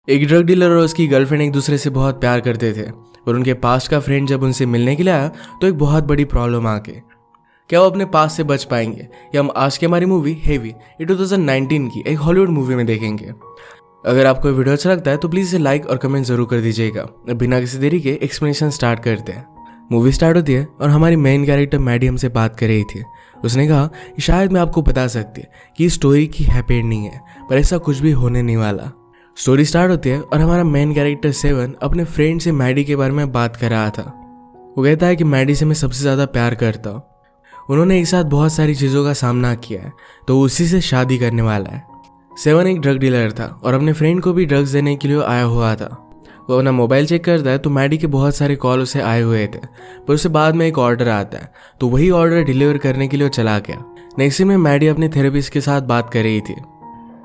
एक drug dealer और उसकी गर्लफ्रेंड एक दूसरे से बहुत प्यार करते थे और उनके पास्ट का फ्रेंड जब उनसे मिलने के लिए आया तो एक बहुत बड़ी प्रॉब्लम आ गई। क्या वो अपने पास्ट से बच पाएंगे या हम आज की हमारी मूवी हेवी ये 2019 की एक हॉलीवुड मूवी में देखेंगे। अगर आपको वीडियो अच्छा लगता है तो प्लीज़ इसे लाइक और कमेंट जरूर कर दीजिएगा। बिना किसी देरी के एक्सप्लेनेशन स्टार्ट करते हैं। मूवी स्टार्ट होती है और हमारी मेन कैरेक्टर मैडी हमसे बात कर रही थी। उसने कहा कि शायद मैं आपको बता सकती कि इस स्टोरी की हैप्पी एंडिंग है, पर ऐसा कुछ भी होने नहीं वाला। स्टोरी स्टार्ट होती है और हमारा मेन कैरेक्टर सेवन अपने फ्रेंड से मैडी के बारे में बात कर रहा था। वो कहता है कि मैडी से मैं सबसे ज़्यादा प्यार करता हूँ। उन्होंने एक साथ बहुत सारी चीज़ों का सामना किया है तो वो उसी से शादी करने वाला है। सेवन एक ड्रग डीलर था और अपने फ्रेंड को भी ड्रग्स देने के लिए आया हुआ था। वो अपना मोबाइल चेक करता है तो मैडी के बहुत सारे कॉल उसे आए हुए थे, पर उससे बाद में एक ऑर्डर आता है तो वही ऑर्डर डिलीवर करने के लिए चला गया। नेक्स्ट में मैडी अपने थेरेपिस्ट के साथ बात कर रही थी।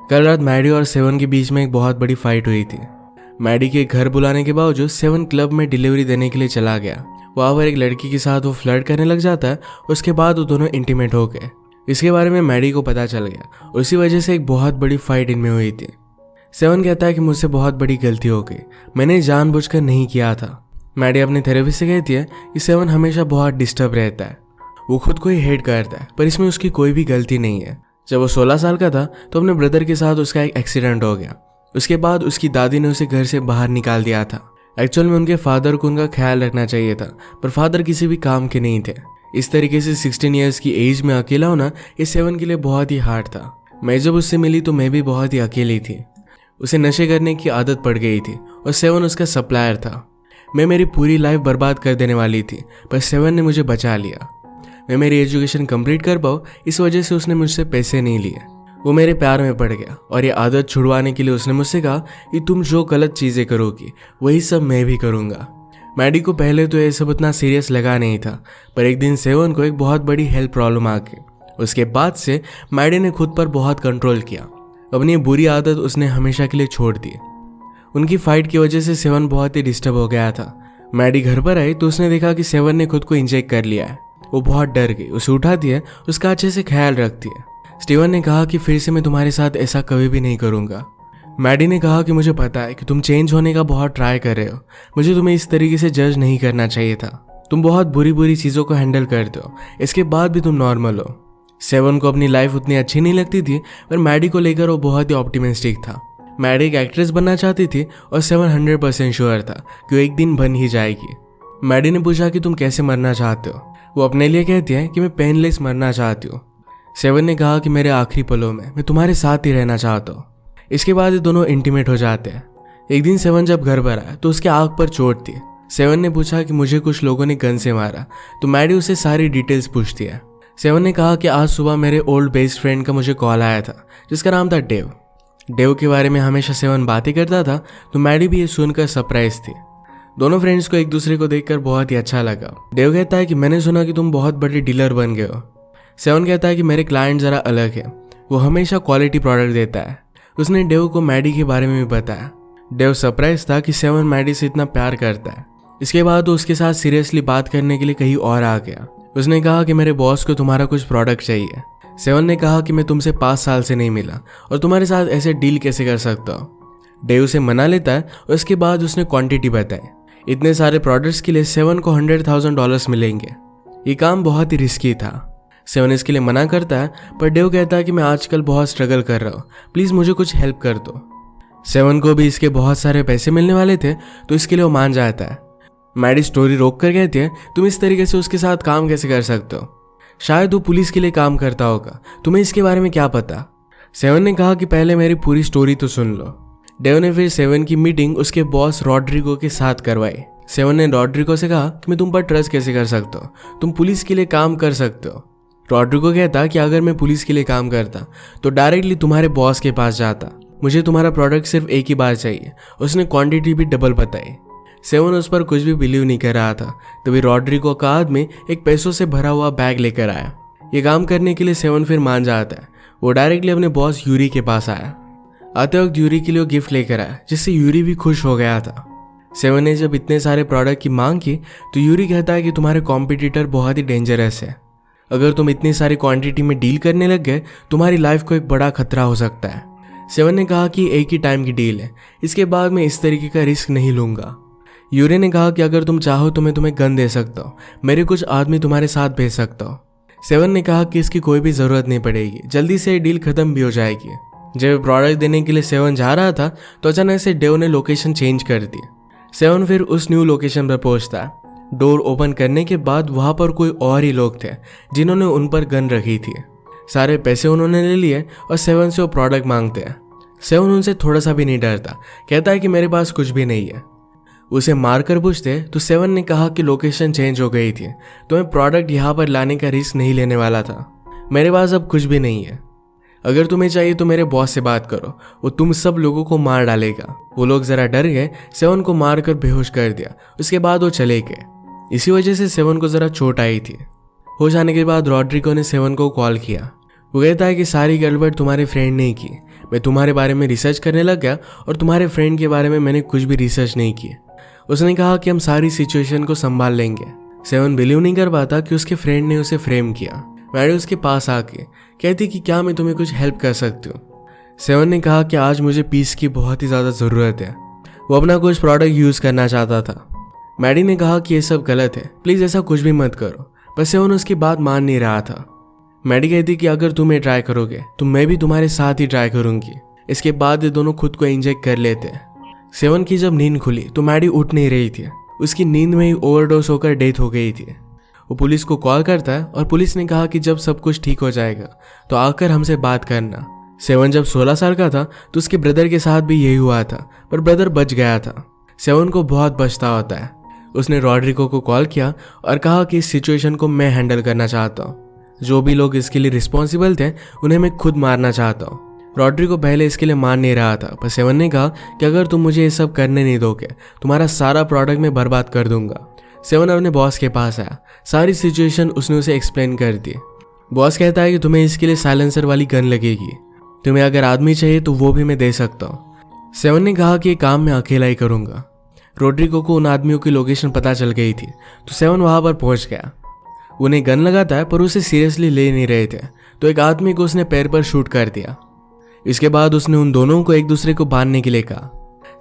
कल रात मैडी और सेवन के बीच में एक बहुत बड़ी फाइट हुई थी। मैडी के घर बुलाने के बावजूद सेवन क्लब में डिलीवरी देने के लिए चला गया। वहाँ पर एक लड़की के साथ वो फ्लर्ट करने लग जाता है। उसके बाद वो दोनों इंटीमेट हो गए। इसके बारे में मैडी को पता चल गया और इसी वजह से एक बहुत बड़ी फाइट इनमें हुई थी। सेवन कहता है कि मुझसे बहुत बड़ी गलती हो गई, मैंने जानबूझकर नहीं किया था। मैडी अपने थेरेपिस्ट से कहती है कि सेवन हमेशा बहुत डिस्टर्ब रहता है, वो खुद को ही हेट करता है, पर इसमें उसकी कोई भी गलती नहीं है। जब वो 16 साल का था तो अपने ब्रदर के साथ उसका एक एक्सीडेंट हो गया। उसके बाद उसकी दादी ने उसे घर से बाहर निकाल दिया था। एक्चुअल में उनके फादर को उनका ख्याल रखना चाहिए था, पर फादर किसी भी काम के नहीं थे। इस तरीके से 16 ईयर्स की एज में अकेला होना ये सेवन के लिए बहुत ही हार्ड था। मैं जब उससे मिली तो मैं भी बहुत ही अकेली थी। उसे नशे करने की आदत पड़ गई थी और सेवन उसका सप्लायर था। मैं मेरी पूरी लाइफ बर्बाद कर देने वाली थी, पर सेवन ने मुझे बचा लिया। मैं मेरी एजुकेशन कंप्लीट कर पाऊँ इस वजह से उसने मुझसे पैसे नहीं लिए। वो मेरे प्यार में पड़ गया और ये आदत छुड़वाने के लिए उसने मुझसे कहा कि तुम जो गलत चीज़ें करोगी वही सब मैं भी करूँगा। मैडी को पहले तो ये सब उतना सीरियस लगा नहीं था, पर एक दिन सेवन को एक बहुत बड़ी हेल्थ प्रॉब्लम आ गई। उसके बाद से मैडी ने खुद पर बहुत कंट्रोल किया। अपनी बुरी आदत उसने हमेशा के लिए छोड़ दी। उनकी फाइट की वजह से सेवन बहुत ही डिस्टर्ब हो गया था। मैडी घर पर आई तो उसने देखा कि सेवन ने खुद को इंजेक्ट कर लिया है। वो बहुत डर गई, उसे उठाती है, उसका अच्छे से ख्याल रखती है। स्टीवन ने कहा कि फिर से मैं तुम्हारे साथ ऐसा कभी भी नहीं करूँगा। मैडी ने कहा कि मुझे पता है कि तुम चेंज होने का बहुत ट्राई कर रहे हो, मुझे तुम्हें इस तरीके से जज नहीं करना चाहिए था। तुम बहुत बुरी बुरी चीज़ों को हैंडल करते हो, इसके बाद भी तुम नॉर्मल हो। सेवन को अपनी लाइफ उतनी अच्छी नहीं लगती थी, पर मैडी को लेकर वो बहुत ही ऑप्टिमिस्टिक था। मैडी एक एक्ट्रेस बनना चाहती थी और सेवन 100% श्योर था कि वो एक दिन बन ही जाएगी। मैडी ने पूछा कि तुम कैसे मरना चाहते हो। वो अपने लिए कहती है कि मैं पेनलेस मरना चाहती हूँ। सेवन ने कहा कि मेरे आखिरी पलों में मैं तुम्हारे साथ ही रहना चाहता हूँ। इसके बाद ये दोनों इंटीमेट हो जाते हैं। एक दिन सेवन जब घर पर आया तो उसके आँख पर चोट थी। सेवन ने पूछा कि मुझे कुछ लोगों ने गन से मारा, तो मैडी उसे सारी डिटेल्स पूछती है। सेवन ने कहा कि आज सुबह मेरे ओल्ड बेस्ट फ्रेंड का मुझे कॉल आया था जिसका नाम था डेव। डेव के बारे में हमेशा सेवन बातें करता था, तो मैडी भी ये सुनकर सरप्राइज थी। दोनों फ्रेंड्स को एक दूसरे को देखकर बहुत ही अच्छा लगा। डेव कहता है कि मैंने सुना कि तुम बहुत बड़े डीलर बन गए हो। सेवन कहता है कि मेरे क्लाइंट ज़रा अलग है, वो हमेशा क्वालिटी प्रोडक्ट देता है। उसने डेव को मैडी के बारे में भी बताया। डेव सरप्राइज था कि सेवन मैडी से इतना प्यार करता है। इसके बाद वो उसके साथ सीरियसली बात करने के लिए कहीं और आ गया। उसने कहा कि मेरे बॉस को तुम्हारा कुछ प्रोडक्ट चाहिए। सेवन ने कहा कि मैं तुमसे 5 साल से नहीं मिला और तुम्हारे साथ ऐसे डील कैसे कर सकता हूँ। डेव उसे मना लेता है और उसके बाद उसने क्वांटिटी बताई। इतने सारे प्रोडक्ट्स के लिए सेवन को $100,000 मिलेंगे। ये काम बहुत ही रिस्की था। सेवन इसके लिए मना करता है, पर डेव कहता है कि मैं आजकल बहुत स्ट्रगल कर रहा हूँ, प्लीज़ मुझे कुछ हेल्प कर दो। सेवन को भी इसके बहुत सारे पैसे मिलने वाले थे, तो इसके लिए वो मान जाता है। मैडी स्टोरी रोक कर कहती है तुम इस तरीके से उसके साथ काम कैसे कर सकते हो, शायद वो पुलिस के लिए काम करता होगा, तुम्हें इसके बारे में क्या पता। सेवन ने कहा कि पहले मेरी पूरी स्टोरी तो सुन लो। डेव ने फिर सेवन की मीटिंग उसके बॉस रॉड्रिगो के साथ करवाई। सेवन ने रॉड्रिगो से कहा कि मैं तुम पर ट्रस्ट कैसे कर सकता हूँ, तुम पुलिस के लिए काम कर सकते हो। रॉड्रिगो कहता कि अगर मैं पुलिस के लिए काम करता तो डायरेक्टली तुम्हारे बॉस के पास जाता, मुझे तुम्हारा प्रोडक्ट सिर्फ एक ही बार चाहिए। उसने क्वांटिटी भी डबल बताई। सेवन उस पर कुछ भी बिलीव नहीं कर रहा था। तभी रॉड्रिगो का आदमी एक पैसों से भरा हुआ बैग लेकर आया। ये काम करने के लिए सेवन फिर मान जाता है। वो डायरेक्टली अपने बॉस यूरी के पास आया। आते वक्त यूरी के लिए गिफ्ट लेकर आया, जिससे यूरी भी खुश हो गया था। सेवन ने जब इतने सारे प्रोडक्ट की मांग की तो यूरी कहता है कि तुम्हारे कॉम्पिटिटर बहुत ही डेंजरस है, अगर तुम इतनी सारी क्वांटिटी में डील करने लग गए तुम्हारी लाइफ को एक बड़ा खतरा हो सकता है। सेवन ने कहा कि एक ही टाइम की डील है, इसके बाद मैं इस तरीके का रिस्क नहीं लूंगा। यूरी ने कहा कि अगर तुम चाहो तो मैं तुम्हें गन दे सकता हूँ, मेरे कुछ आदमी तुम्हारे साथ भेज सकता हूँ। सेवन ने कहा कि इसकी कोई भी ज़रूरत नहीं पड़ेगी, जल्दी से डील ख़त्म भी हो जाएगी। जब प्रोडक्ट देने के लिए सेवन जा रहा था तो अचानक से डेव ने लोकेशन चेंज कर दी। सेवन फिर उस न्यू लोकेशन पर पहुंचता है। डोर ओपन करने के बाद वहाँ पर कोई और ही लोग थे जिन्होंने उन पर गन रखी थी। सारे पैसे उन्होंने ले लिए और सेवन से वो प्रोडक्ट मांगते हैं। सेवन उनसे थोड़ा सा भी नहीं डरता, कहता है कि मेरे पास कुछ भी नहीं है। उसे मारकर पूछते तो सेवन ने कहा कि लोकेशन चेंज हो गई थी, तो मैं प्रोडक्ट यहाँ पर लाने का रिस्क नहीं लेने वाला था। मेरे पास अब कुछ भी नहीं है। अगर तुम्हें चाहिए तो मेरे बॉस से बात करो, वो तुम सब लोगों को मार डालेगा। वो लोग जरा डर गए, सेवन को मारकर बेहोश कर दिया। उसके बाद वो चले गए। इसी वजह से सेवन को जरा चोट आई थी। होश आने के बाद रॉड्रिगो ने सेवन को कॉल किया। वो कहता है कि सारी गड़बड़ तुम्हारे फ्रेंड ने की। मैं तुम्हारे बारे में रिसर्च करने लग गया और तुम्हारे फ्रेंड के बारे में मैंने कुछ भी रिसर्च नहीं की। उसने कहा कि हम सारी सिचुएशन को संभाल लेंगे। सेवन बिलीव नहीं कर पाता कि उसके फ्रेंड ने उसे फ्रेम किया। मैडी उसके पास आके कहती कि क्या मैं तुम्हें कुछ हेल्प कर सकती हूँ। सेवन ने कहा कि आज मुझे पीस की बहुत ही ज़्यादा ज़रूरत है। वो अपना कुछ प्रोडक्ट यूज़ करना चाहता था। मैडी ने कहा कि ये सब गलत है, प्लीज़ ऐसा कुछ भी मत करो, पर सेवन उसकी बात मान नहीं रहा था। मैडी कहती कि अगर तुम ये ट्राई करोगे तो मैं भी तुम्हारे साथ ही ट्राई करूँगी। इसके बाद ये दोनों खुद को इंजेक्ट कर लेते हैं। सेवन की जब नींद खुली तो मैडी उठ नहीं रही थी। उसकी नींद में ही ओवरडोज होकर डेथ हो गई थी। वो पुलिस को कॉल करता है और पुलिस ने कहा कि जब सब कुछ ठीक हो जाएगा तो आकर हमसे बात करना। सेवन जब 16 साल का था तो उसके ब्रदर के साथ भी यही हुआ था, पर ब्रदर बच गया था। सेवन को बहुत पछतावा होता है। उसने रॉड्रिगो को कॉल किया और कहा कि इस सिचुएशन को मैं हैंडल करना चाहता हूँ। जो भी लोग इसके लिए रिस्पॉन्सिबल थे उन्हें मैं खुद मारना चाहता हूँ। रॉड्रिगो पहले इसके लिए मान नहीं रहा था, पर सेवन ने कहा कि अगर तुम मुझे ये सब करने नहीं दोगे तुम्हारा सारा प्रोडक्ट मैं बर्बाद कर दूंगा। सेवन अपने बॉस के पास आया। सारी सिचुएशन उसने उसे एक्सप्लेन कर दी। बॉस कहता है कि तुम्हें इसके लिए साइलेंसर वाली गन लगेगी। तुम्हें अगर आदमी चाहिए तो वो भी मैं दे सकता हूँ। सेवन ने कहा कि ये काम मैं अकेला ही करूँगा। रॉड्रिगो को उन आदमियों की लोकेशन पता चल गई थी, तो सेवन वहाँ पर पहुँच गया। उन्हें गन लगाता है पर उसे सीरियसली ले नहीं रहे थे, तो एक आदमी को उसने पैर पर शूट कर दिया। इसके बाद उसने उन दोनों को एक दूसरे को बांधने के लिए कहा।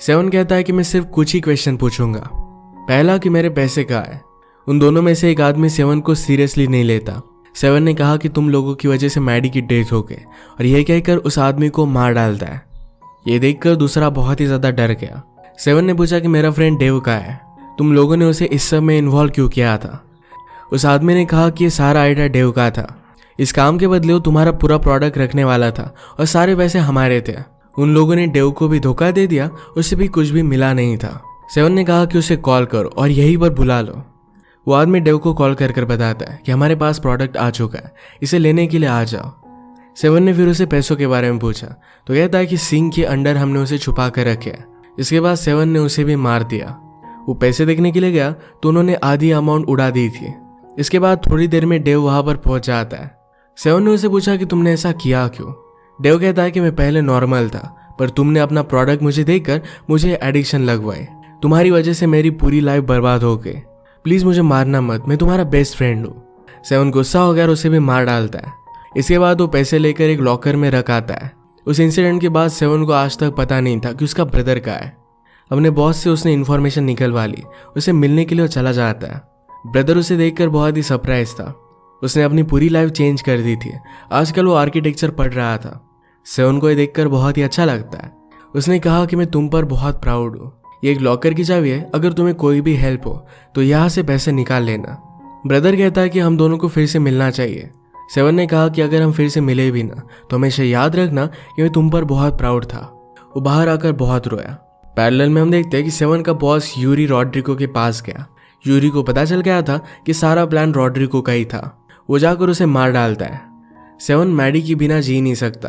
सेवन कहता है कि मैं सिर्फ कुछ ही क्वेश्चन पूछूंगा। पहला कि मेरे पैसे कहाँ है। उन दोनों में से एक आदमी सेवन को सीरियसली नहीं लेता। सेवन ने कहा कि तुम लोगों की वजह से मैडी की डेथ हो गई, और यह कहकर उस आदमी को मार डालता है। ये देखकर दूसरा बहुत ही ज़्यादा डर गया। सेवन ने पूछा कि मेरा फ्रेंड डेव कहाँ है, तुम लोगों ने उसे इस सब में इन्वॉल्व क्यों किया था। उस आदमी ने कहा कि ये सारा आइडिया डेव का था। इस काम के बदले वो तुम्हारा पूरा प्रोडक्ट रखने वाला था और सारे पैसे हमारे थे। उन लोगों ने डेव को भी धोखा दे दिया, उसे भी कुछ भी मिला नहीं था। सेवन ने कहा कि उसे कॉल करो और यहीं पर बुला लो। वो आदमी डेव को कॉल कर बताता है कि हमारे पास प्रोडक्ट आ चुका है, इसे लेने के लिए आ जाओ। सेवन ने फिर उसे पैसों के बारे में पूछा, तो कहता है कि सिंक के अंडर हमने उसे छुपा कर रखे है। इसके बाद सेवन ने उसे भी मार दिया। वो पैसे देखने के लिए गया तो उन्होंने आधी अमाउंट उड़ा दी थी। इसके बाद थोड़ी देर में डेव वहां पर पहुंच जाता है। सेवन ने उसे पूछा कि तुमने ऐसा किया क्यों। डेव कहता है कि मैं पहले नॉर्मल था, पर तुमने अपना प्रोडक्ट मुझे देकर मुझे एडिक्शन लगवाई। तुम्हारी वजह से मेरी पूरी लाइफ बर्बाद हो गई। प्लीज मुझे मारना मत, मैं तुम्हारा बेस्ट फ्रेंड हूँ। सेवन गुस्सा हो गया और उसे भी मार डालता है। इसके बाद वो पैसे लेकर एक लॉकर में रख आता है। उस इंसिडेंट के बाद सेवन को आज तक पता नहीं था कि उसका ब्रदर कहाँ है। अपने बॉस से उसने इन्फॉर्मेशन निकलवा ली। उसे मिलने के लिए वो चला जाता है। ब्रदर उसे देखकर बहुत ही सरप्राइज था। उसने अपनी पूरी लाइफ चेंज कर दी थी। आजकल वो आर्किटेक्चर पढ़ रहा था। सेवन को ये देखकर बहुत ही अच्छा लगता है। उसने कहा कि मैं तुम पर बहुत प्राउड हूँ। ये एक लॉकर की चाबी है, अगर तुम्हें कोई भी हेल्प हो तो यहाँ से पैसे निकाल लेना। ब्रदर कहता है कि हम दोनों को फिर से मिलना चाहिए। सेवन ने कहा कि अगर हम फिर से मिले भी ना तो हमेशा याद रखना कि मैं तुम पर बहुत प्राउड था। वो बाहर आकर बहुत रोया। पैरेलल में हम देखते हैं कि सेवन का बॉस यूरी रॉड्रिगो के पास गया। यूरी को पता चल गया था कि सारा प्लान रॉड्रिगो का ही था। वो जाकर उसे मार डालता है। सेवन मैडी के बिना जी नहीं सकता।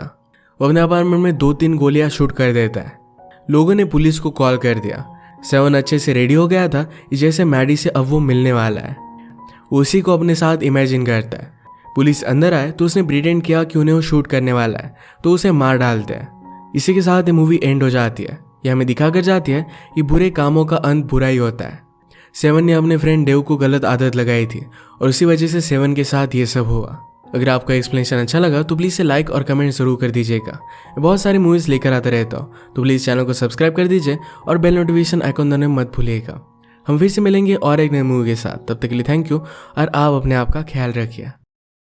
वो अपने अपार्टमेंट में 2-3 गोलियां शूट कर देता है। लोगों ने पुलिस को कॉल कर दिया। सेवन अच्छे से रेडी हो गया था जैसे मैडी से अब वो मिलने वाला है। वो उसी को अपने साथ इमेजिन करता है। पुलिस अंदर आए तो उसने प्रिटेंड किया कि उन्हें वो शूट करने वाला है, तो उसे मार डालते हैं। इसी के साथ ये मूवी एंड हो जाती है। ये हमें दिखा कर जाती है कि बुरे कामों का अंत बुरा ही होता है। सेवन ने अपने फ्रेंड डेव को गलत आदत लगाई थी और उसी वजह से सेवन के साथ ये सब हुआ। अगर आपको एक्सप्लेनेशन अच्छा लगा तो प्लीज़ से लाइक और कमेंट ज़रूर कर दीजिएगा। मैं बहुत सारी मूवीज़ लेकर आता रहता हूँ, तो प्लीज़ चैनल को सब्सक्राइब कर दीजिए और बेल नोटिफिकेशन आइकॉन दबाना मत भूलिएगा। हम फिर से मिलेंगे और एक नई मूवी के साथ। तब तक के लिए थैंक यू और आप अपने आप का ख्याल रखिए।